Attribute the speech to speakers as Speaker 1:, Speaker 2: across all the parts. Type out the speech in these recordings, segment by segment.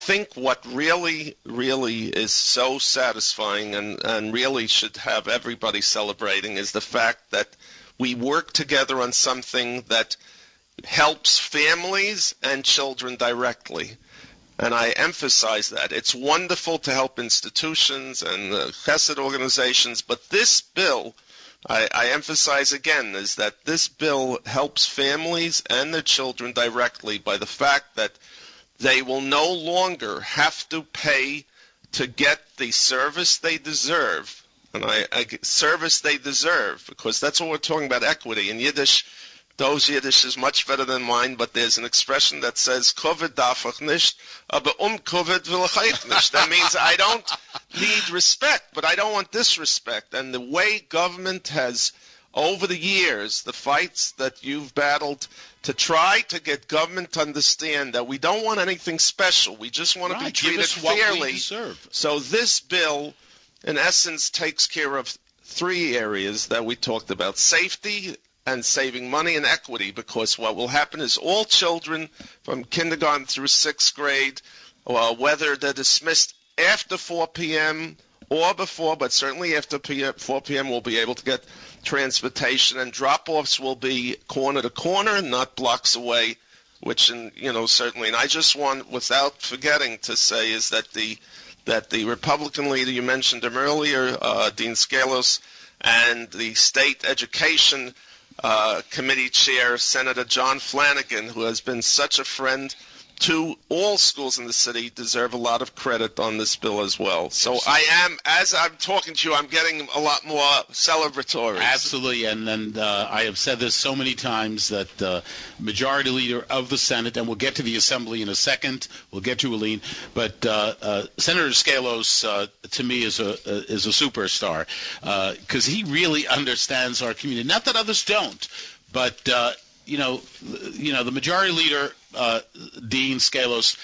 Speaker 1: think what really, really is so satisfying and really should have everybody celebrating is the fact that we work together on something that helps families and children directly. And I emphasize that. It's wonderful to help institutions and chesed organizations, but this bill, I emphasize again, is that this bill helps families and their children directly by the fact that they will no longer have to pay to get the service they deserve. And service they deserve, because that's what we're talking about, equity. In Yiddish, Dov's Yiddish is much better than mine, but there's an expression that says, Kovid darf ich nicht, aber Kovid will ich nicht. That means I don't need respect, but I don't want disrespect. And the way government has, over the years, the fights that you've battled to try to get government to understand that we don't want anything special. We just want to be treated fairly. So this bill, in essence, takes care of three areas that we talked about: safety and saving money and equity, because what will happen is all children from kindergarten through 6th grade, whether they're dismissed after 4 p.m. or before, but certainly after 4 p.m. will be able to get transportation, and drop-offs will be corner to corner, not blocks away, which, certainly. And I just want, without forgetting to say, is that the Republican leader, you mentioned him earlier, Dean Scalos, and the state education committee chair, Senator John Flanagan, who has been such a friend to all schools in the city, deserve a lot of credit on this bill as well. So as I'm talking to you, I'm getting a lot more celebratory.
Speaker 2: Absolutely, and I have said this so many times that the majority leader of the Senate, and we'll get to the Assembly in a second, we'll get to Aline, but Senator Scalos, to me, is a superstar, because he really understands our community. Not that others don't, but the majority leader, Dean Scalos,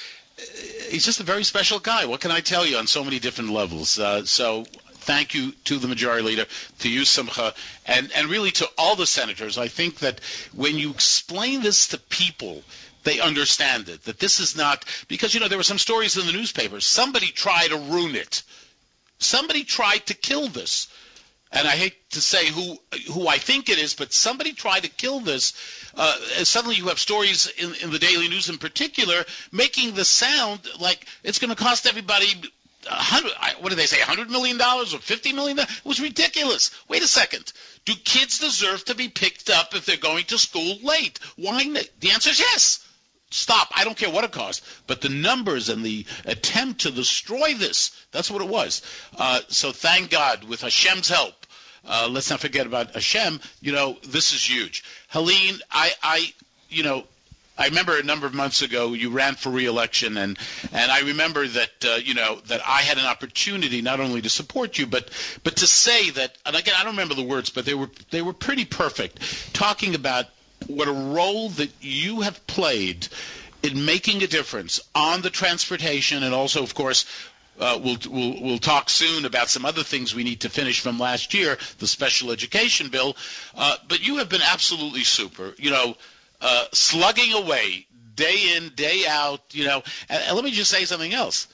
Speaker 2: he's just a very special guy. What can I tell you on so many different levels? So thank you to the majority leader, to you, Simcha, and really to all the senators. I think that when you explain this to people, they understand it, that this is not, because, there were some stories in the newspapers. Somebody tried to ruin it. Somebody tried to kill this. And I hate to say who I think it is, but somebody tried to kill this. Suddenly you have stories in the Daily News in particular making the sound like it's going to cost everybody $100 million or $50 million? It was ridiculous. Wait a second. Do kids deserve to be picked up if they're going to school late? Why not? The answer is yes. Stop. I don't care what it costs. But the numbers and the attempt to destroy this, that's what it was. So thank God, with Hashem's help, let's not forget about Hashem, this is huge. Helene, I remember a number of months ago you ran for re-election, and I remember that, that I had an opportunity not only to support you, but to say that, and again, I don't remember the words, but they were pretty perfect, talking about what a role that you have played in making a difference on the transportation, and also, of course, we'll talk soon about some other things we need to finish from last year, the special education bill. But you have been absolutely super, slugging away day in, day out, And let me just say something else.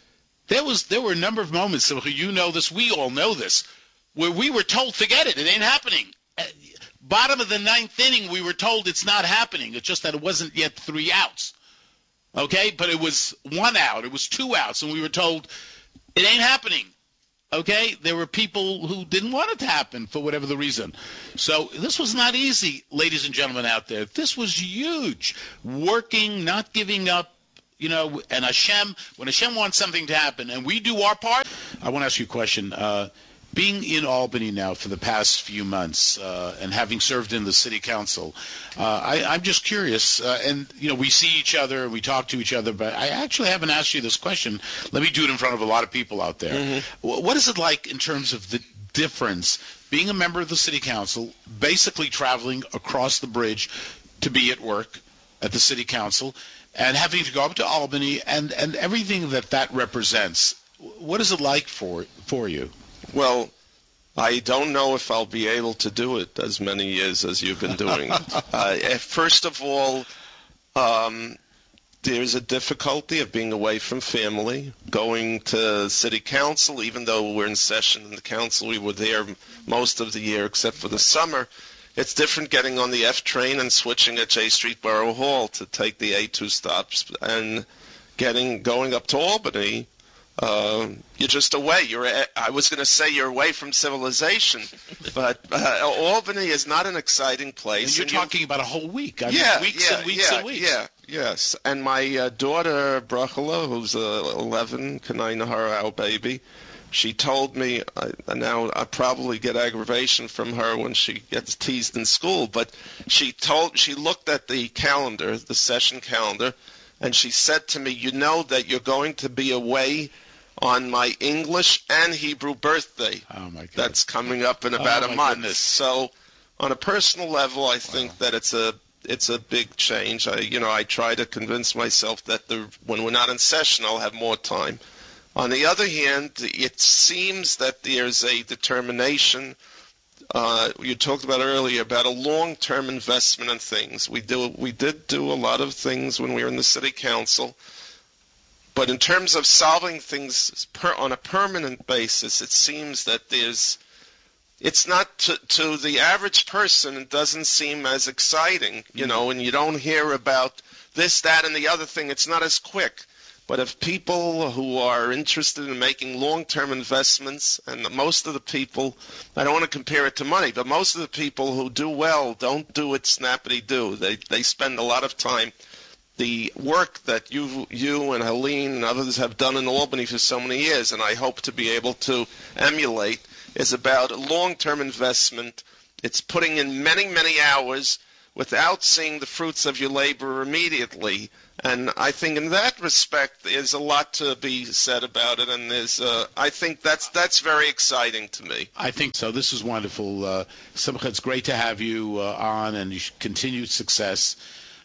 Speaker 2: There were a number of moments, this, we all know this, where we were told, forget it ain't happening. Bottom of the 9th inning, we were told it's not happening. It's just that it wasn't yet 3 outs. Okay? But it was 1 out. It was 2 outs. And we were told it ain't happening. Okay? There were people who didn't want it to happen for whatever the reason. So this was not easy, ladies and gentlemen out there. This was huge. Working, not giving up, and Hashem, when Hashem wants something to happen and we do our part. I want to ask you a question. Being in Albany now for the past few months and having served in the city council, I'm just curious, and we see each other and we talk to each other, but I actually haven't asked you this question. Let me do it in front of a lot of people out there. Mm-hmm. What is it like in terms of the difference being a member of the city council, basically traveling across the bridge to be at work at the city council, and having to go up to Albany and everything that represents? What is it like for you?
Speaker 1: Well, I don't know if I'll be able to do it as many years as you've been doing it. First of all, there's a difficulty of being away from family, going to city council, even though we're in session in the council. We were there most of the year except for the summer. It's different getting on the F train and switching at J Street Borough Hall to take the A2 stops and going up to Albany. You're just away. I was going to say you're away from civilization, but Albany is not an exciting place.
Speaker 2: And you're talking about a whole week. Weeks and weeks.
Speaker 1: Yes. And my daughter, Brachela, who's 11, Kanai our baby, she told me, now I probably get aggravation from her when she gets teased in school, but she looked at the calendar, the session calendar, and she said to me, you know that you're going to be away on my English and Hebrew birthday.
Speaker 2: Oh, my God.
Speaker 1: That's coming up in about a month.
Speaker 2: Goodness.
Speaker 1: So on a personal level, I think that it's a big change. I try to convince myself that when we're not in session, I'll have more time. On the other hand, it seems that there's a determination. You talked about earlier about a long-term investment in things. We did do a lot of things when we were in the city council. But in terms of solving things on a permanent basis, it seems that it's not to the average person, it doesn't seem as exciting, and you don't hear about this, that, and the other thing. It's not as quick. But if people who are interested in making long-term investments, and most of the people, I don't want to compare it to money, but most of the people who do well don't do it snappity-do. They spend a lot of time. The work that you and Helene and others have done in Albany for so many years, and I hope to be able to emulate, is about a long-term investment. It's putting in many, many hours without seeing the fruits of your labor immediately. And I think in that respect, there's a lot to be said about it, and I think that's very exciting to me.
Speaker 2: I think so. This is wonderful. Simcha, it's great to have you on, and continued success.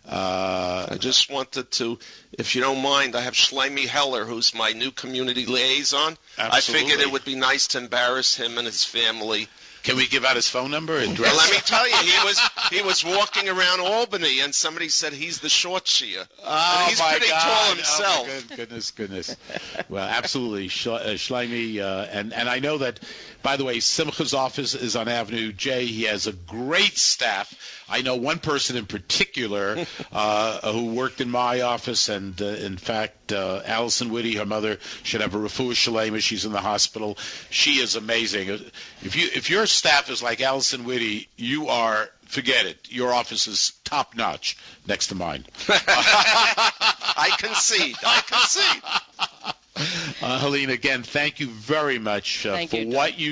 Speaker 1: I just wanted to, if you don't mind, I have Shlomi Heller, who's my new community liaison.
Speaker 2: Absolutely.
Speaker 1: I figured it would be nice to embarrass him and his family.
Speaker 2: Can we give out his phone number and address?
Speaker 1: Well, let me tell you, he was walking around Albany, and somebody said he's the short Shia.
Speaker 2: Oh,
Speaker 1: and he's
Speaker 2: my
Speaker 1: pretty
Speaker 2: God.
Speaker 1: tall himself.
Speaker 2: Oh, my goodness. Well, absolutely, Shlomi. And I know that, by the way, Simcha's office is on Avenue J. He has a great staff. I know one person in particular who worked in my office, and in fact, Allison Whitty, her mother, should have a refuah shalema. She's in the hospital. She is amazing. If your staff is like Allison Whitty, forget it. Your office is top notch next to mine.
Speaker 1: I concede.
Speaker 2: Helene, again, thank you very much for what you